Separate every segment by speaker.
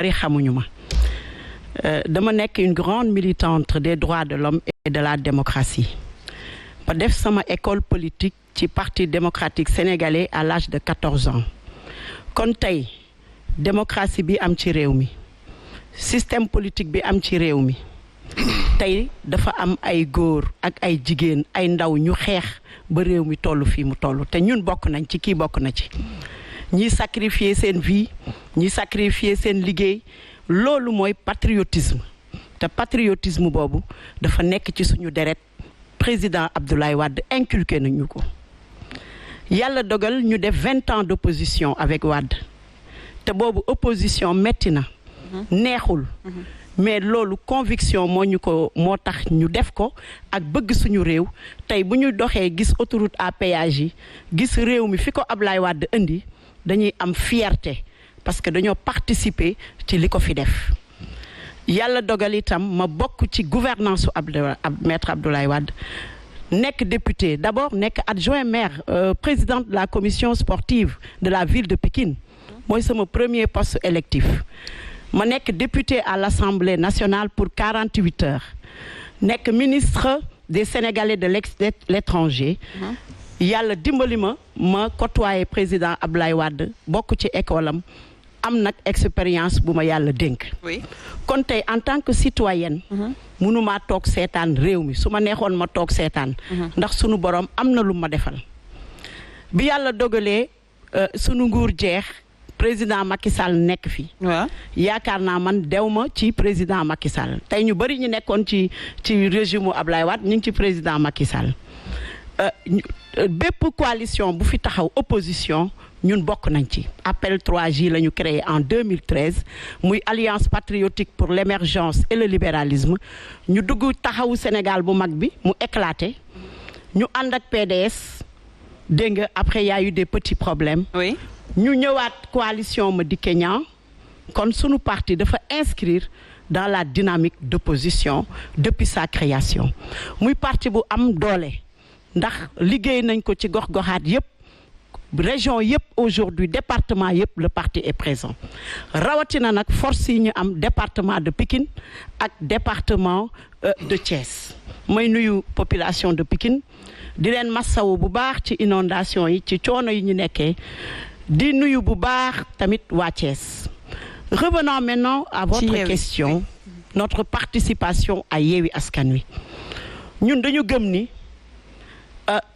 Speaker 1: bari xamuñu ma dama nekk une grande militante des droits de l'homme et de la démocratie ba def sama école politique ci parti démocratique sénégalais à l'âge de 14 ans kon tey démocratie bi am ci réew mi système politique bi am ci réew mi tey dafa am ay góor ak ay jigéen ay ndaw ñu xeex ba réew mi toll fii mu toll te ñun bokk nañ ci kii bokk na ci ñi sacrifier seen vie ñi sacrifier seen liggéey loolu mooy patriotisme te patriotisme boobu dafa nekk ci suñu deret président Abdoulaye Wade inculqué nañu ko yàlla dogal ñu def 20 ans d'opposition avec Wade te boobu opposition metti na neexul mais loolu conviction moo tax ñu def ko ak bëgg suñu réew tey bu ñu doxee gis autoroute à péage yi gis réew mi fi ko Abdoulaye Wade indi dañuy am fierté parce que dañoo participer ci li ko fi def yàlla dogal itam ma bokk ci gouvernance su maître Abdoulaye Wade nekk député d'abord nekk adjoint maire président de la commission sportive de la ville de Pikine mooy sama premier poste électif ma nekk député à l'Assemblée nationale pour 48 heures nekk ministre des Sénégalais de l'étranger yàlla dimbali ma côtoyé président Abdoulaye Wade bokk ci école am nag expérience bu ma yàlla dénk kon tey en tant que citoyenne mënumaa toog seetaan réew mi su ma neexoon ma toog seetaan ndax sunu borom am na lu ma defal bi yàlla dogalee sunu nguur jeex président Macky Sall nekk fi yaakaar naa man dew ma ci président Macky Sall tey ñu bari ñu nekkoon ci régime u Abdoulaye Wade ñu ngi ci président Macky Sall bépp coalition bu fi taxaw opposition ñun bokk nañ ci appel 3J la ñu créé en 2013 muy alliance patriotique pour l'émergence et le libéralisme ñu dugg taxawu Sénégal bu mag bi mu éclaté ñu ànd ak PDS dégg nga après y a eu des petits problèmes ñu ñëwaat coalition Madické Niang kon sunu parti dafa inscrire dans la dynamique d'opposition depuis sa création muy parti bu am doole ndax liggéey nañ ko ci gox-goxaat yépp région yépp aujourd'hui département yépp le parti est présent rawatina nag force yi ñu am département de Pikine ak département de Thiès may nuyu population de Pikine di leen massawu bu baax ci inondation yi ci coono yi ñu nekkee di nuyu bu baax tamit waa Thiès. Revenons maintenant à votre question notre participation à Yewwi Askan Wi ñun dañu gëm ni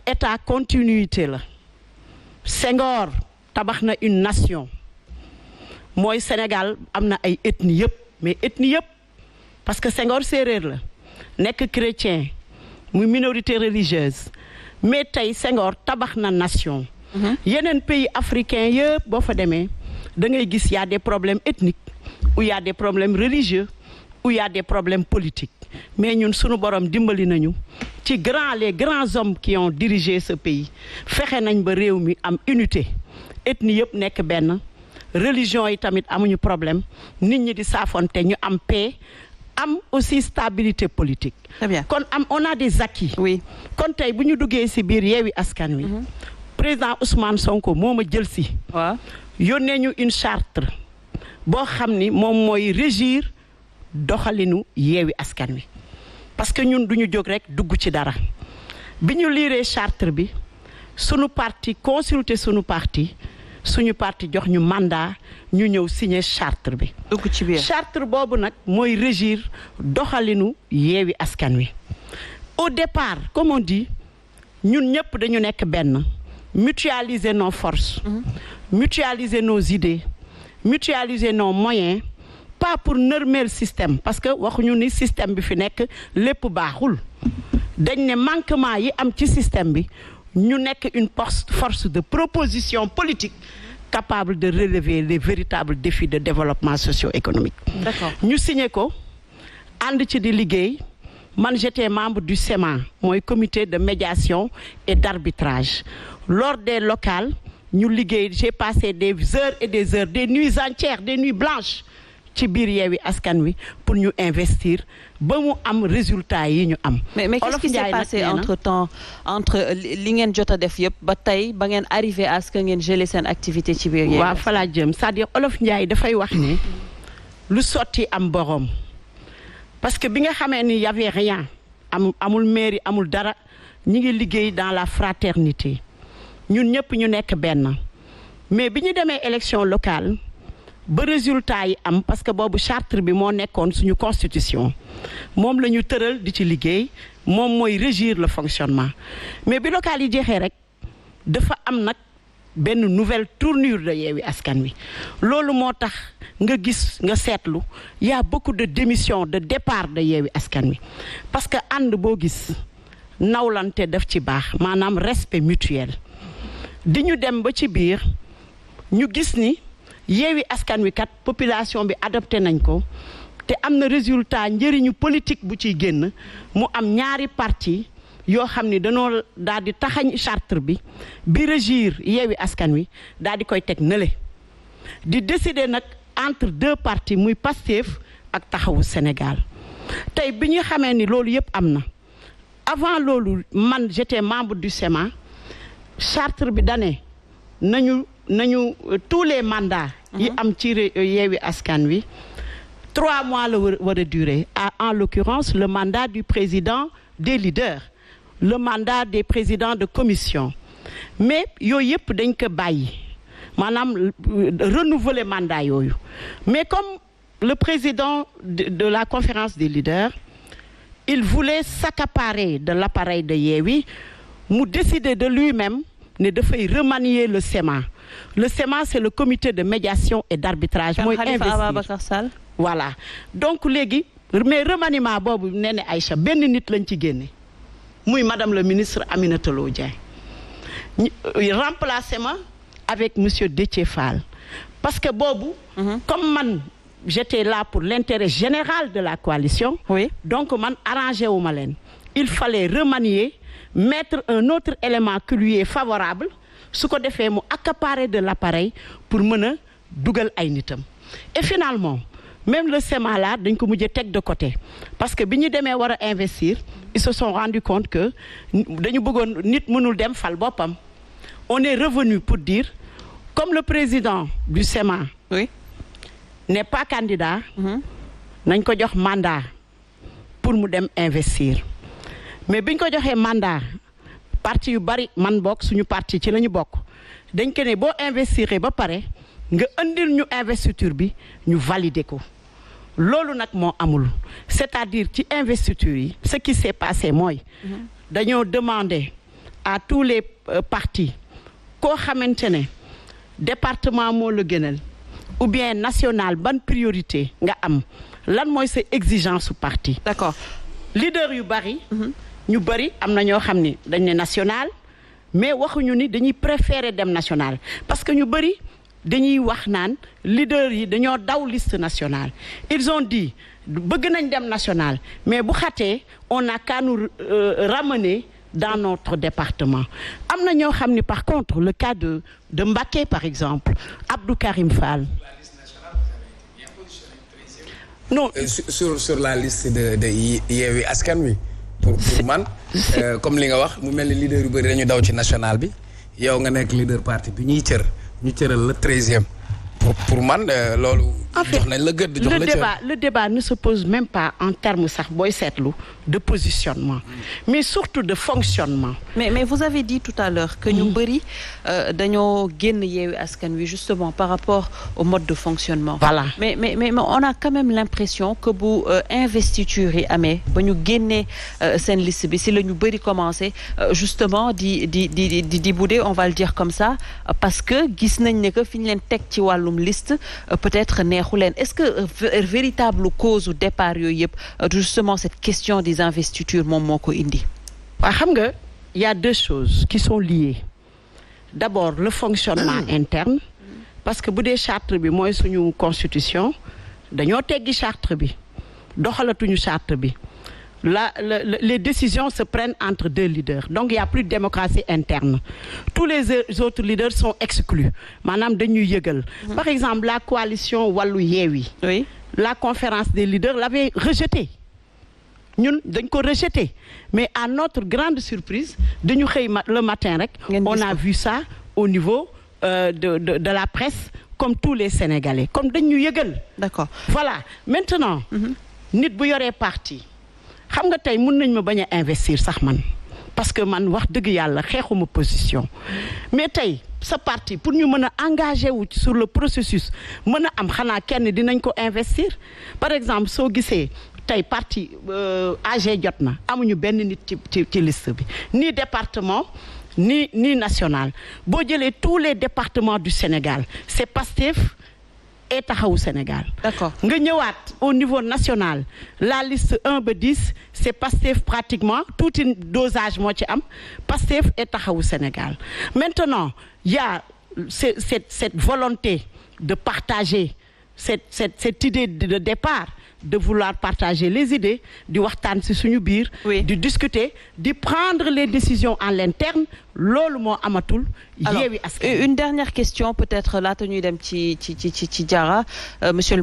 Speaker 1: état continuité la Senghor tabax na une nation mooy Sénégal am na ay ethnie yëpp mais ethnie yëpp parce que Senghor séeréer la nekk chrétien muy minorité religieuse mais tey Senghor tabax na nation yeneen pays africains yëpp boo fa demee da ngay gis y a des problèmes ethniques ou y a des problèmes religieux ou y a des problèmes politiques mais ñun sunu borom dimbali nañu ci les grands hommes qui ont dirigé ce pays fexe nañ ba réew mi am unité ethnie yëpp nekk benn religion yi tamit amuñu problème nit ñi di saafonte ñu am paix am aussi stabilité politique.
Speaker 2: Très bien.
Speaker 1: kon on a des acquis.
Speaker 2: Oui.
Speaker 1: kon tey bu ñu duggee ci biir Yewwi Askan Wi. président Ousmane Sonko moo ma jël ci.
Speaker 2: waaw
Speaker 1: yónnee ñu une charte boo xam ni moom mooy régir doxalinu Yewwi Askan Wi parce que ñun duñu jóg rek dugg ci dara bi ñu liiree charte bi sunu parti consulter sunu parti suñu parti jox ñu mandat ñu ñëw signer charte bi.
Speaker 2: dugg ci biir
Speaker 1: charte boobu nag mooy régir doxalinu Yewwi Askan Wi au départ comme on dit ñun ñëpp dañu nekk benn mutualiser nos forces. mutualiser nos idées mutualiser nos moyens pas pour nërmeel système parce que waxuñu ni système bi fi nekk lépp baaxul dañ ne manquement yi am ci système bi ñu nekk une force de proposition politique capable de relever les véritables défis de développement socio-économique.
Speaker 2: D'accord.
Speaker 1: ñu signé ko ànd ci di liggéey man j'étais membre du CEMA mooy comité de médiation et d'arbitrage lors des locales ñu liggéey j'ai passé des heures et des heures des nuits entières des nuits blanches ci biir Yewwi Askan Wi pour ñu investir ba mu am résultat yi ñu am.
Speaker 2: mais qu'est-ce qui s'est passé entre-temps entre li ngeen jot a def yëpp ba tey ba ngeen arrivé à ce que ngeen gelé seen activité ci biir Yewwi.
Speaker 1: waaw fa laa jëm c'est-à-dire Olof Ndiaye dafay wax ne lu sotti am borom parce que bi nga xamee ni y avait rien amul mairie amul dara ñi ngi liggéey dans la fraternité ñun ñëpp ñu nekk benn mais bi ñu demee élection locale ba résultat yi am parce que boobu charte bi moo nekkoon suñu constitution moom la ñu tëral di ci liggéey moom mooy régir le fonctionnement mais bi local yi jeexee rek dafa am nag benn nouvelle tournure de Yewwi Askan Wi loolu moo tax nga gis nga seetlu y a beaucoup de démissions de départ de Yewwi Askan Wi parce que ànd boo gis nawlante daf ci baax maanaam respect mutuel di ñu dem ba ci biir ñu gis ni Yewwi Askan Wi kat population bi adopté nañ ko te am na résultat njëriñu politique bu ciy génn mu am ñaari parti yoo xam ni dañoo daal di taxañ charte bi régir Yewwi Askan Wi daal di koy teg nële di décider nag entre deux partis muy Pastef ak Taxawu Sénégal tey bi ñu xamee ni loolu yëpp am na avant loolu man j'étais membre du SEMA charte bi dane nañu tous les mandats yi am ci Yewwi Askan Wi 3 mois la war a durer en l'occurrence le mandat du président des leaders le mandat des présidents de commission mais yooyu yëpp dañ ko bàyyi maanaam renouveler mandat yooyu mais comme le président de la conférence des leaders il voulait s'accaparer de l'appareil de Yewwi mu décider de lui-même ne dafay remanier le SEMA. Le SEMA, c'est le comité de médiation et d'arbitrage mooy investir voilà donc léegi mais remaniement boobu nee na Aïcha benn nit lañ ci génne muy madame le ministre Aminata Lô Dieng remplacement avec monsieur Déthié Fall parce que boobu comme man j'étais là pour l'intérêt général de la coalition oui. Donc man arrangé wu ma leen il fallait remanier mettre un autre élément qui lui est favorable su ko defee mu accaparer de l'appareil pour mën a dugal ay nitam et finalement même le SEMA là dañ ko mujjee teg de côté parce que bi ñu demee war a investir ils se sont rendu compte que dañu bëggoon nit mënul dem fal boppam on est revenu pour dire comme le président du SEMA oui. N'est pas candidat nañ ko jox mandat pour mu dem investir mais biñ ko joxee mandat parti yu bari man bokk suñu parti ci la ñu bokk dañ ko ne boo investir ba pare nga andil ñu investiture bi ñu valider ko loolu nag moo amul c'est-à-dire ci investiture yi ce qui s'est passé mooy dañoo demander à tous les partis koo xamante ne département moo la gënal ou bien national ban priorité nga am lan mooy sa exigence su parti d'accord leader yu bari ñu bari am na ñoo xam ni dañ ne national mais waxuñu ni dañuy préférer dem national parce que ñu bari dañuy wax naan leader yi dañoo daw liste nationale ils ont dit bëgg nañ dem national mais bu xatee on n'a qu'à nous ramener dans notre département am na ñoo xam ni par contre le cas de Mbacké par exemple Abdou Karim Fall non
Speaker 3: sur la liste de Yewwi Askan Wi pour man comme li nga wax mu mel ni leader yu bëri dañu daw ci national bi yow nga nekk leader parti bi ñu cëral le 13e pour man loolu jox nañ la gëdd jox la
Speaker 1: le débat ne se pose même pas en termes sax booy seetlu de positionnement mais surtout de fonctionnement
Speaker 2: mais vous avez dit tout à l'heure que ñu bëri dañoo génn Yewwi Askan Wi justement par rapport au mode de fonctionnement
Speaker 1: voilà
Speaker 2: mais on a quand même l'impression que bu investiture yi amee ba ñu génnee seen liste bi si la ñu bëri commencé justement di bouder on va le dire comme ça parce que gis nañ ne que fi ñu leen teg ci wàllum liste peut-être neexu leen est-ce que véritable cause au départ yooyu yëpp justement cette question des investitures moom moo ko indi
Speaker 1: waaw xam nga il y a deux choses qui sont liées d'abord le fonctionnement interne parce que bu dee charte bi mooy suñu constitution dañoo teggi charte bi doxalatuñu charte bi les décisions se prennent entre deux leaders donc il y a plus de démocratie interne tous les autres leaders sont exclus maanaam dañuy yëgal par exemple la coalition Wallu Yewwi oui. La conférence des leaders l'avait rejeté ñun dañ ko rejeté mais à notre grande surprise dañu xëy le matin rek on a vu ça au niveau de la presse comme tous les Sénégalais comme dañ ñu yëgal.
Speaker 2: D'accord.
Speaker 1: Voilà maintenant. nit bu yoree parti xam nga tey mun nañ ma bañ a investir sax man parce que man wax dëgg yàlla xeexuma position mais tey sa parti pour ñu mën a engagé wu sur le processus mën a am xanaa kenn dinañ ko investir par exemple soo gisee tey parti AG jot na amuñu benn nit ci liste bi ni département ni national boo jëlee tous les départements du Sénégal c'est Pastef et Taxawu Sénégal.
Speaker 2: D'accord.
Speaker 1: nga ñëwaat au niveau national la liste 1 ba 10 c'est Pastef pratiquement tuuti dosage moo ci am Pastef et Taxawu Sénégal maintenant il y a cette volonté de partager cette idée de départ de vouloir partager les idées di waxtaan ci suñu biir.
Speaker 2: Oui.
Speaker 1: di discuter di prendre les décisions en l'interne loolu moo amatul. Yewwi Askan Wi.
Speaker 2: Une dernière question peut-être laata ñuy dem ci Diarra monsieur le